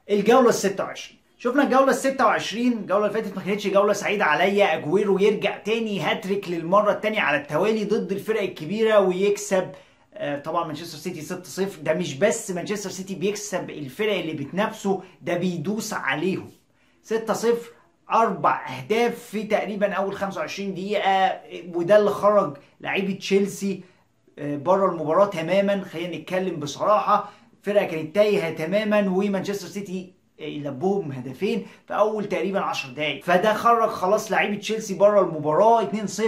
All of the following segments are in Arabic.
الجوله ال 26. شفنا الجوله ال 26، الجوله اللي فاتت ما كانتش جوله سعيده عليا. اجويرو يرجع تاني هاتريك للمره الثانيه على التوالي ضد الفرق الكبيره ويكسب طبعا مانشستر سيتي 6-0. ده مش بس مانشستر سيتي بيكسب الفرق اللي بتنافسه، ده بيدوس عليهم 6-0. 4 أهداف في تقريبا اول 25 دقيقه، وده اللي خرج لعيبه تشيلسي بره المباراه تماما. خلينا نتكلم بصراحه، فرقه كانت تايهه تماما، ومانشستر سيتي لبهم هدفين في اول تقريبا 10 دقائق، فده خرج خلاص لعيبه تشيلسي بره المباراه 2-0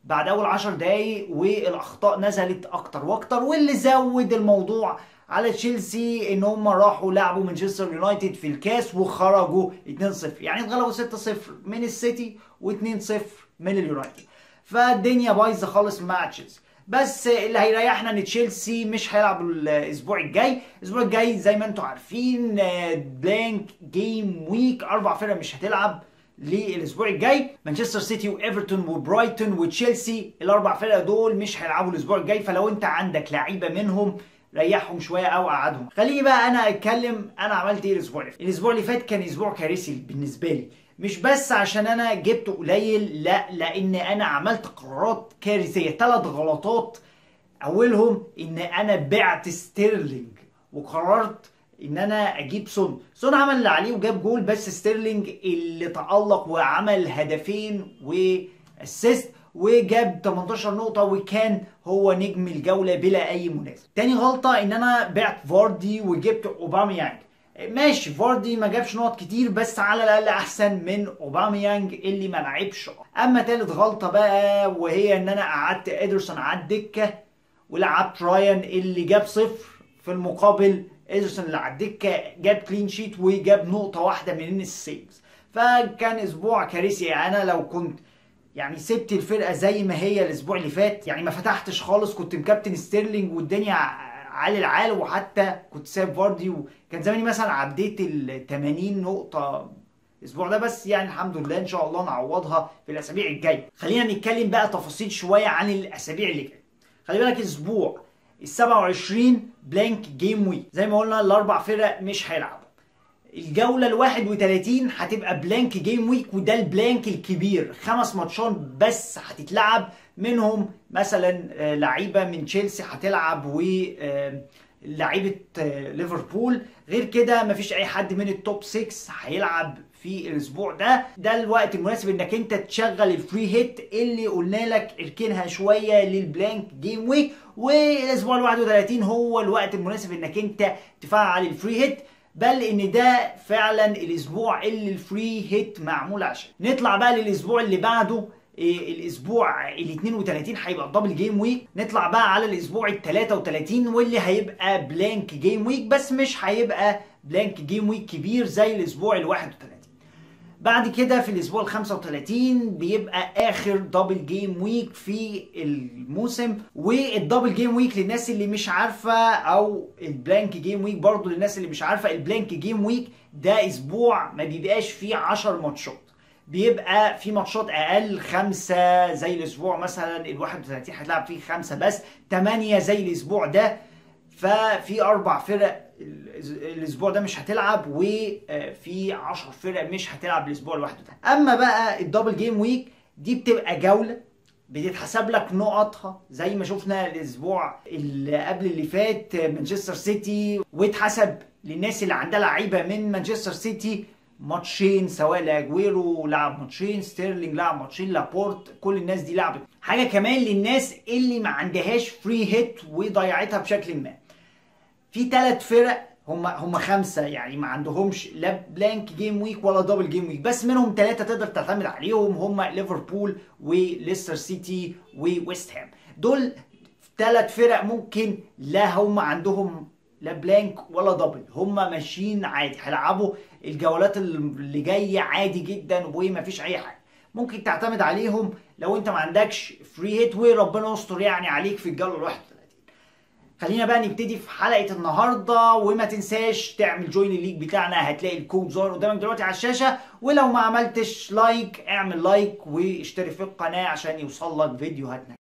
بعد اول 10 دقائق. والاخطاء نزلت اكتر واكتر، واللي زود الموضوع على تشيلسي ان هم راحوا لعبوا مانشستر يونايتد في الكاس وخرجوا 2-0، يعني اتغلبوا 6-0 من السيتي و2-0 من اليونايتد. فالدنيا بايظه خالص مع تشيلسي. بس اللي هيريحنا ان تشيلسي مش هيلعب الاسبوع الجاي. الاسبوع الجاي زي ما انتم عارفين بلانك جيم ويك، 4 فرق مش هتلعب للاسبوع الجاي. مانشستر سيتي وايفرتون وبرايتون وتشيلسي، ال4 فرق دول مش هيلعبوا الاسبوع الجاي. فلو انت عندك لعيبه منهم ريحهم شويه او قعدهم. خليني بقى انا اتكلم انا عملت ايه الاسبوع اللي فات. الاسبوع اللي فات كان اسبوع كارثي بالنسبه لي، مش بس عشان انا جبته قليل، لا، لان انا عملت قرارات كارثيه. 3 غلطات. اولهم ان انا بعت ستيرلينج وقررت ان انا اجيب سون عمل اللي عليه وجاب جول، بس ستيرلينج اللي تألق وعمل هدفين واسيست وجاب 18 نقطة وكان هو نجم الجولة بلا أي منازع. تاني غلطة إن أنا بعت فاردي وجبت أوباميانج. ماشي، فاردي ما جابش نقط كتير بس على الأقل أحسن من أوباميانج اللي ما لعبش. أما تالت غلطة بقى وهي إن أنا قعدت إيدرسون على الدكة ولعبت رايان اللي جاب 0، في المقابل إيدرسون اللي على الدكة جاب كلين شيت وجاب نقطة واحدة من السيفز. فكان أسبوع كارثي. أنا لو كنت يعني سبت الفرقه زي ما هي الاسبوع اللي فات، يعني ما فتحتش خالص، كنت مكابتن ستيرلينج والدنيا عالي العال، وحتى كنت سايب فاردي، وكان زماني مثلا عديت ال 80 نقطه الاسبوع ده. بس يعني الحمد لله، ان شاء الله نعوضها في الاسابيع الجايه. خلينا نتكلم بقى تفاصيل شويه عن الاسابيع اللي جايه. خلي بالك الاسبوع ال 27 بلانك جيم ويك، زي ما قلنا ال4 فرق مش هيلعبوا. الجولة ال 31 هتبقى بلانك جيم ويك، وده البلانك الكبير. 5 ماتشات بس هتتلعب، منهم مثلا لعيبة من تشيلسي هتلعب ولعيبة ليفربول. غير كده مفيش اي حد من التوب 6 هيلعب في الاسبوع ده. ده الوقت المناسب انك انت تشغل الفري هيت اللي قلنا لك اركنها شوية للبلانك جيم ويك. والاسبوع ال 31 هو الوقت المناسب انك انت تفعل الفري هيت، بل ان ده فعلا الاسبوع اللي الفري هيت معمول عشان. نطلع بقى للاسبوع اللي بعده، الاسبوع ال 32 هيبقى دبل جيم ويك. نطلع بقى على الاسبوع ال 33 واللي هيبقى بلانك جيم ويك، بس مش هيبقى بلانك جيم ويك كبير زي الاسبوع ال 31. بعد كده في الاسبوع ال 35 بيبقى اخر دبل جيم ويك في الموسم. والدبل جيم ويك للناس اللي مش عارفه، او البلانك جيم ويك برضو للناس اللي مش عارفه، البلانك جيم ويك ده اسبوع ما بيبقاش فيه 10 ماتشات، بيبقى في ماتشات اقل، 5 زي الاسبوع مثلا ال 31 هتلعب فيه 5 بس، 8 زي الاسبوع ده. ففي 4 فرق الاسبوع ده مش هتلعب، وفي 10 فرق مش هتلعب الاسبوع الواحد ده. اما بقى الدبل جيم ويك دي بتبقى جوله بتتحسب لك نقطها، زي ما شفنا الاسبوع اللي قبل اللي فات مانشستر سيتي، واتحسب للناس اللي عندها لعيبه من مانشستر سيتي ماتشين، سواء لاجويرو لعب ماتشين، ستيرلينج لعب ماتشين، لابورت، كل الناس دي لعبت. حاجه كمان للناس اللي ما عندهاش فري هيت وضيعتها بشكل ما، في 3 فرق هم 5 يعني ما عندهمش لا بلانك جيم ويك ولا دبل جيم ويك، بس منهم 3 تقدر تعتمد عليهم، هم ليفربول وليستر سيتي وويست هام. دول 3 فرق ممكن لا هم عندهم لا بلانك ولا دبل، هم ماشيين عادي، هيلعبوا الجولات اللي جايه عادي جدا ومفيش اي حاجه، ممكن تعتمد عليهم لو انت ما عندكش فري هيت، وربنا يستر يعني عليك في الجوله ال 31. خلينا بقى نبتدي في حلقه النهارده، وما تنساش تعمل جوين الليج بتاعنا، هتلاقي الكود ظاهر قدامك دلوقتي على الشاشه، ولو ما عملتش لايك اعمل لايك واشترك في القناه عشان يوصل لك فيديوهاتنا.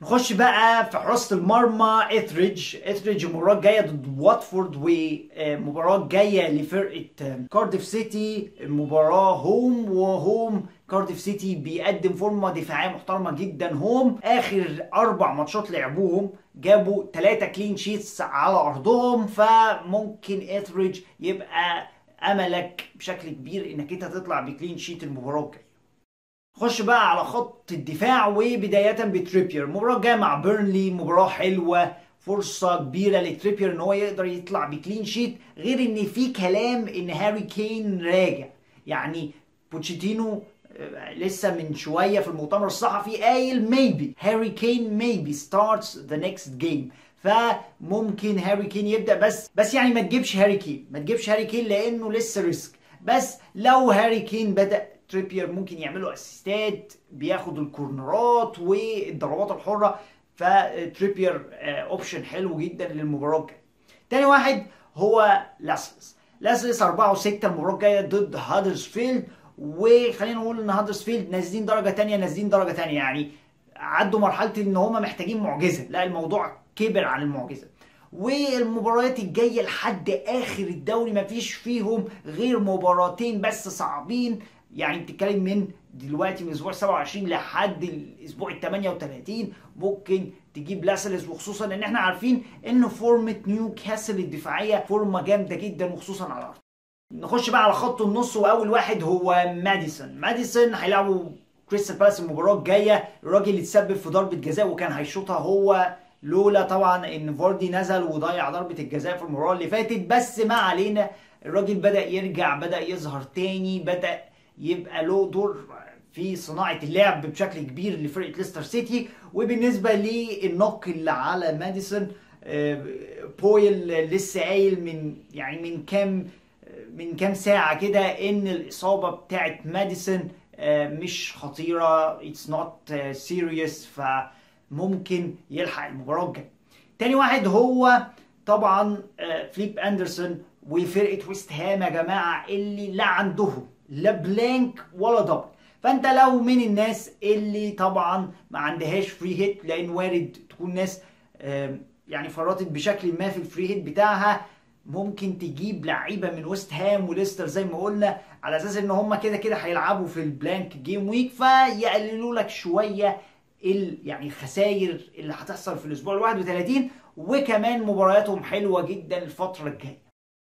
نخش بقى في حراسة المرمى. اثريدج المباراة الجاية ضد واتفورد، ومباراة جاية لفرقة كارديف سيتي، مباراة هوم كارديف سيتي بيقدم فورمة دفاعية محترمة جدا هوم. اخر 4 ماتشات لعبوهم جابوا 3 كلين شيتس على ارضهم، فممكن اثريدج يبقى املك بشكل كبير انك انت تطلع بكلين شيت المباراة الجاية. خش بقى على خط الدفاع، وبداية بتريبير. المباراة الجاية مع بيرنلي مباراة حلوة، فرصة كبيرة لتريبير ان هو يقدر يطلع بكلين شيت، غير ان في كلام ان هاري كين راجع. يعني بوتشيتينو لسه من شوية في المؤتمر الصحفي قايل maybe هاري كين maybe starts the next game، فممكن هاري كين يبدأ. بس يعني ما تجيبش هاري كين لانه لسه ريسك. بس لو هاري كين بدأ، تريبير ممكن يعملوا اسيستات، بياخد الكورنرات والضربات الحره، فتريبير اوبشن حلو جدا للمباراه الجايه. تاني واحد هو لاسلس 4 و6 المباراه الجايه ضد هادرسفيلد. وخلينا نقول ان هادرسفيلد نازلين درجه تانية، يعني عدوا مرحله ان هم محتاجين معجزه، لا الموضوع كبر عن المعجزه. والمباريات الجايه لحد اخر الدوري مفيش فيهم غير مباراتين بس صعبين، يعني بتتكلم من دلوقتي من الاسبوع 27 لحد الاسبوع 38 ممكن تجيب لاسلس، وخصوصا ان احنا عارفين ان فورمه نيوكاسل الدفاعيه فورمه جامده جدا وخصوصا على الارض. نخش بقى على خط النص، واول واحد هو ماديسون هيلعبوا كريستال بالاس المباراه الجايه. الراجل اللي اتسبب في ضربه جزاء وكان هيشوطها هو، لولا طبعا ان فاردي نزل وضيع ضربه الجزاء في المباراه اللي فاتت. بس ما علينا، الراجل بدأ يرجع، بدأ يظهر تاني، بدأ يبقى له دور في صناعة اللعب بشكل كبير لفرقة ليستر سيتي. وبالنسبة للنقل اللي على ماديسون، بويل لسه قايل من كام ساعة كده ان الإصابة بتاعت ماديسون مش خطيرة، it's not serious، فممكن يلحق المباراة الجاية. تاني واحد هو طبعا فليب اندرسون وفرقه ويست هام يا جماعه، اللي لا عندهم لا بلانك ولا دبل. فانت لو من الناس اللي طبعا ما عندهاش فري هيت، لان وارد تكون ناس يعني فرطت بشكل ما في الفري هيت بتاعها، ممكن تجيب لعيبه من ويست هام وليستر زي ما قلنا، على اساس ان هم كده كده هيلعبوا في البلانك جيم ويك، فيقللوا لك شويه يعني الخسائر اللي هتحصل في الاسبوع ال 31. وكمان مبارياتهم حلوه جدا الفتره الجايه.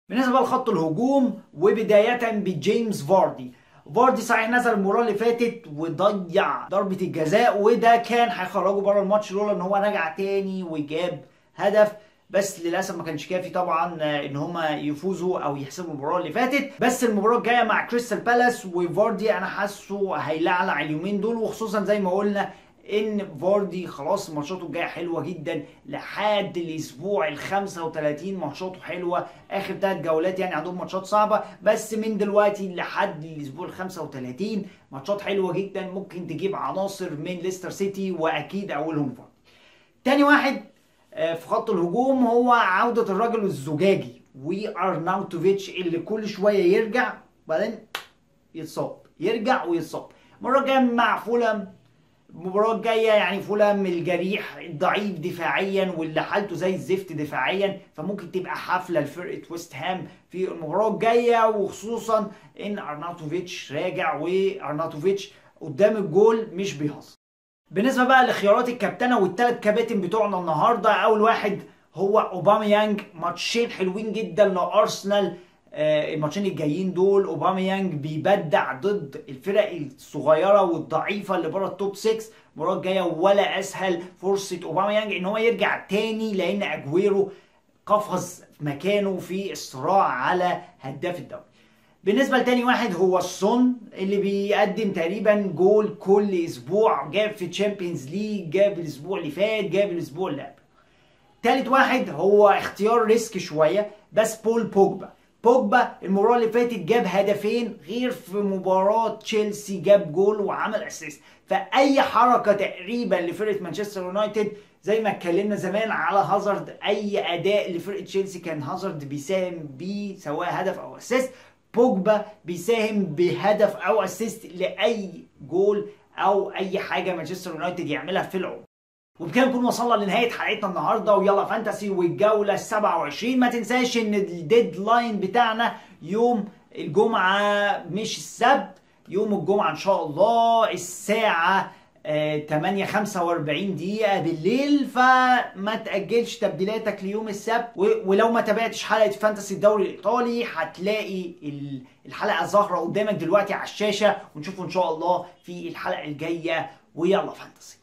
بالنسبه لخط الهجوم، وبدايه بجيمس فاردي صحيح نزل المباراه اللي فاتت وضيع ضربه الجزاء، وده كان هيخرجه بره الماتش لولا ان هو رجع تاني وجاب هدف، بس للاسف ما كانش كافي طبعا ان هم يفوزوا او يحسبوا المباراه اللي فاتت. بس المباراه الجايه مع كريستال بالاس، وفاردي انا حاسه هيلعلع اليومين دول، وخصوصا زي ما قلنا ان فاردي خلاص ماتشاته الجايه حلوه جدا لحد الاسبوع ال 35 ماتشاته حلوه. اخر 3 جولات يعني عندهم ماتشات صعبه، بس من دلوقتي لحد الاسبوع ال 35 ماتشات حلوه جدا، ممكن تجيب عناصر من ليستر سيتي واكيد اولهم فاردي. تاني واحد في خط الهجوم هو عوده الراجل الزجاجي وارناوتوفيتش، اللي كل شويه يرجع وبعدين يتصاب، يرجع ويتصاب. المره الجايه مع فولام، المباراة الجاية يعني فولام الجريح الضعيف دفاعيا واللي حالته زي الزفت دفاعيا، فممكن تبقى حفلة لفرقة ويست هام في المباراة الجاية، وخصوصا ان ارناوتوفيتش راجع، وارناوتوفيتش قدام الجول مش بيهزر. بالنسبة بقى لخيارات الكابتنة والثلاث كباتن بتوعنا النهاردة، اول واحد هو اوباميانج. ماتشين حلوين جدا لارسنال الماتشين الجايين دول. اوباميانج بيبدع ضد الفرق الصغيره والضعيفه اللي بره التوب 6. المباراه الجايه ولا اسهل فرصه اوباميانج ان هو يرجع تاني، لان اجويرو قفز مكانه في الصراع على هداف الدوري. بالنسبه لتاني واحد هو السون، اللي بيقدم تقريبا جول كل اسبوع، جاب في تشامبيونز ليج، جاب الاسبوع اللي فات، جاب الاسبوع اللي قبله. تالت واحد هو اختيار ريسك شويه بس بول بوجبا المباراه اللي فاتت جاب هدفين، غير في مباراه تشيلسي جاب جول وعمل اسيست. فاي حركه تقريبا لفرقه مانشستر يونايتد، زي ما اتكلمنا زمان على هازارد، اي اداء لفرقه تشيلسي كان هازارد بيساهم بيه سواء هدف او اسيست، بوجبا بيساهم بهدف او اسيست لاي جول او اي حاجه مانشستر يونايتد يعملها في العمر. وبكده نكون وصلنا لنهايه حلقتنا النهارده ويلا فانتسي والجوله ال 27. ما تنساش ان الديدلاين بتاعنا يوم الجمعه مش السبت، يوم الجمعه ان شاء الله الساعه 8:45 دقيقة بالليل، فما تأجلش تبديلاتك ليوم السبت. ولو ما تابعتش حلقة فانتسي الدوري الإيطالي هتلاقي الحلقة ظاهرة قدامك دلوقتي على الشاشة، ونشوفه إن شاء الله في الحلقة الجاية. ويلا فانتسي.